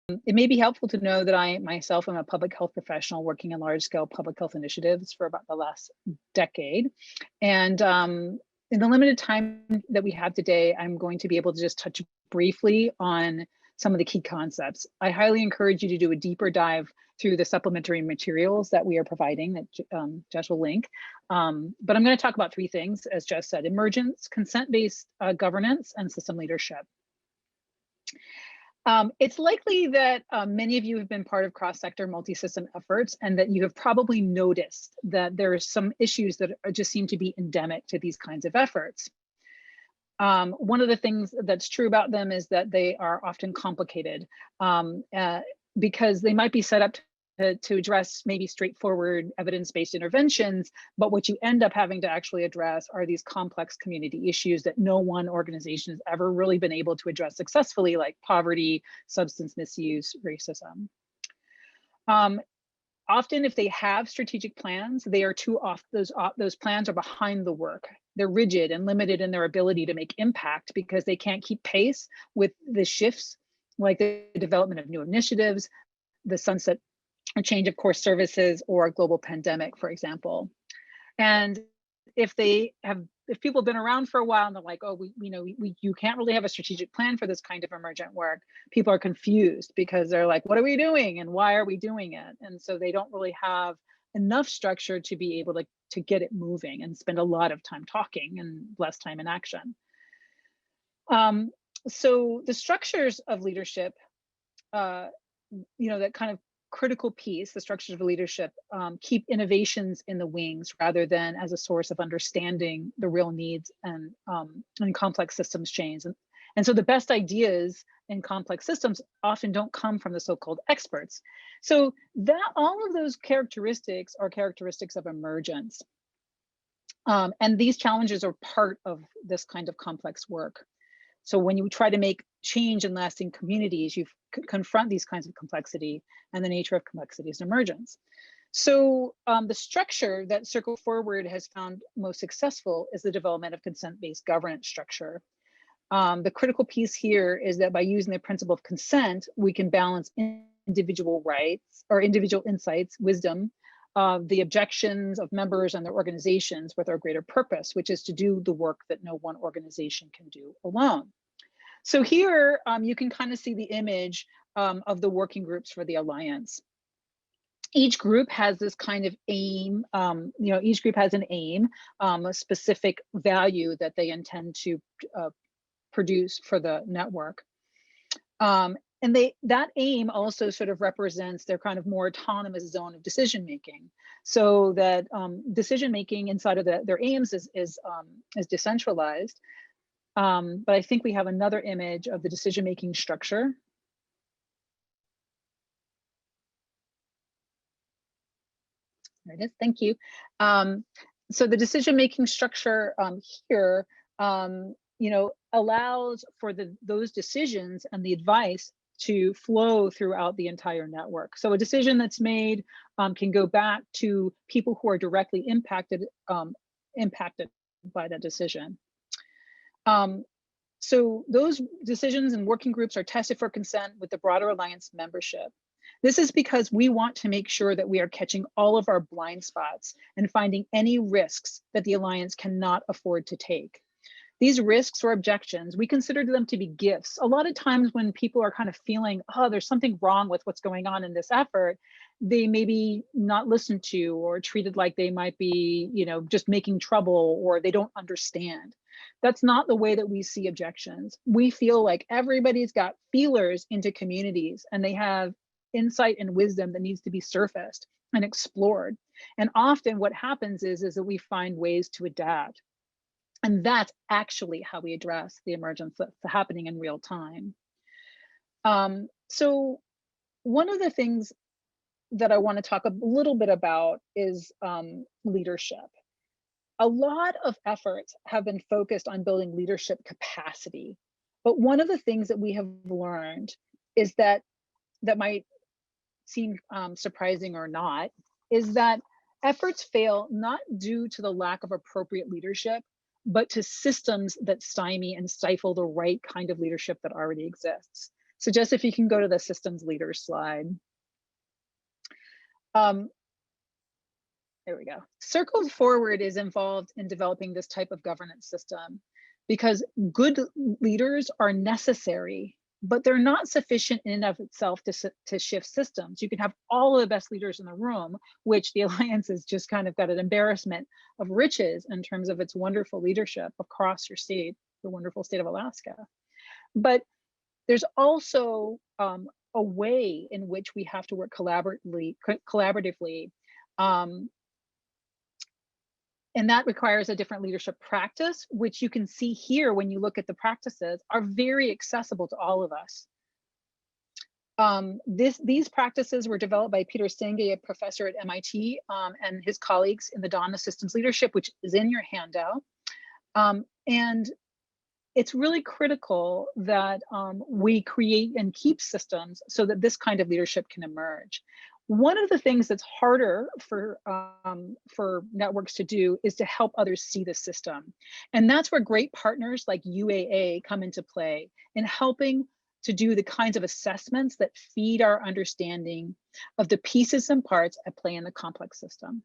It may be helpful to know that I myself am a public health professional working in large-scale public health initiatives for about the last decade. And in the limited time that we have today, I'm going to be able to just touch briefly on some of the key concepts. I highly encourage you to do a deeper dive through the supplementary materials that we are providing that Jess will link. But I'm going to talk about three things, as Jess said: emergence, consent-based governance, and system leadership. It's likely that many of you have been part of cross-sector multi-system efforts, and that you have probably noticed that there are some issues that just seem to be endemic to these kinds of efforts. One of the things that's true about them is that they are often complicated because they might be set up to address maybe straightforward evidence-based interventions, but what you end up having to actually address are these complex community issues that no one organization has ever really been able to address successfully, like poverty, substance misuse, racism. Often, if they have strategic plans, they are too off. Those plans are behind the work. They're rigid and limited in their ability to make impact because they can't keep pace with the shifts, like the development of new initiatives, the sunset or change of core services, or a global pandemic, for example. And if people have been around for a while and they're like, oh, you can't really have a strategic plan for this kind of emergent work, people are confused because they're like, what are we doing and why are we doing it? And so they don't really have enough structure to be able to get it moving and spend a lot of time talking and less time in action. So the structures of leadership, that kind of critical piece, the structures of leadership, keep innovations in the wings rather than as a source of understanding the real needs and complex systems change. And so the best ideas in complex systems often don't come from the so-called experts. So that all of those characteristics are characteristics of emergence. And these challenges are part of this kind of complex work. So when you try to make change in lasting communities, you confront these kinds of complexity, and the nature of complexity is emergence. So the structure that Circle Forward has found most successful is the development of consent-based governance structure. The critical piece here is that by using the principle of consent, we can balance individual rights or individual insights, wisdom, the objections of members and their organizations with our greater purpose, which is to do the work that no one organization can do alone. So here you can kind of see the image of the working groups for the Alliance. Each group has this kind of aim, each group has an aim, a specific value that they intend to produce for the network. And that aim also sort of represents their kind of more autonomous zone of decision making, so that decision making inside of their aims is decentralized. But I think we have another image of the decision making structure. There it is. Thank you. So the decision making structure here, allows for those decisions and the advice to flow throughout the entire network. So a decision that's made can go back to people who are directly impacted by that decision. So those decisions and working groups are tested for consent with the broader Alliance membership. This is because we want to make sure that we are catching all of our blind spots and finding any risks that the Alliance cannot afford to take. These risks or objections, we consider them to be gifts. A lot of times when people are kind of feeling, oh, there's something wrong with what's going on in this effort, they may be not listened to or treated like they might be, just making trouble, or they don't understand. That's not the way that we see objections. We feel like everybody's got feelers into communities and they have insight and wisdom that needs to be surfaced and explored. And often what happens is that we find ways to adapt. And that's actually how we address the emergence that's happening in real time. So one of the things that I want to talk a little bit about is leadership. A lot of efforts have been focused on building leadership capacity. But one of the things that we have learned is that might seem surprising or not, is that efforts fail not due to the lack of appropriate leadership, but to systems that stymie and stifle the right kind of leadership that already exists. So just if you can go to the systems leader slide. Um, there we go. Circled forward is involved in developing this type of governance system because good leaders are necessary, but they're not sufficient in and of itself to shift systems. You can have all of the best leaders in the room, which the Alliance has just kind of got an embarrassment of riches in terms of its wonderful leadership across your state, the wonderful state of Alaska. But there's also a way in which we have to work collaboratively. And that requires a different leadership practice, which you can see here when you look at the practices are very accessible to all of us. These practices were developed by Peter Senge, a professor at MIT, and his colleagues in the Dawn of Systems Leadership, which is in your handout. And it's really critical that we create and keep systems so that this kind of leadership can emerge. One of the things that's harder for networks to do is to help others see the system. And that's where great partners like UAA come into play in helping to do the kinds of assessments that feed our understanding of the pieces and parts at play in the complex system.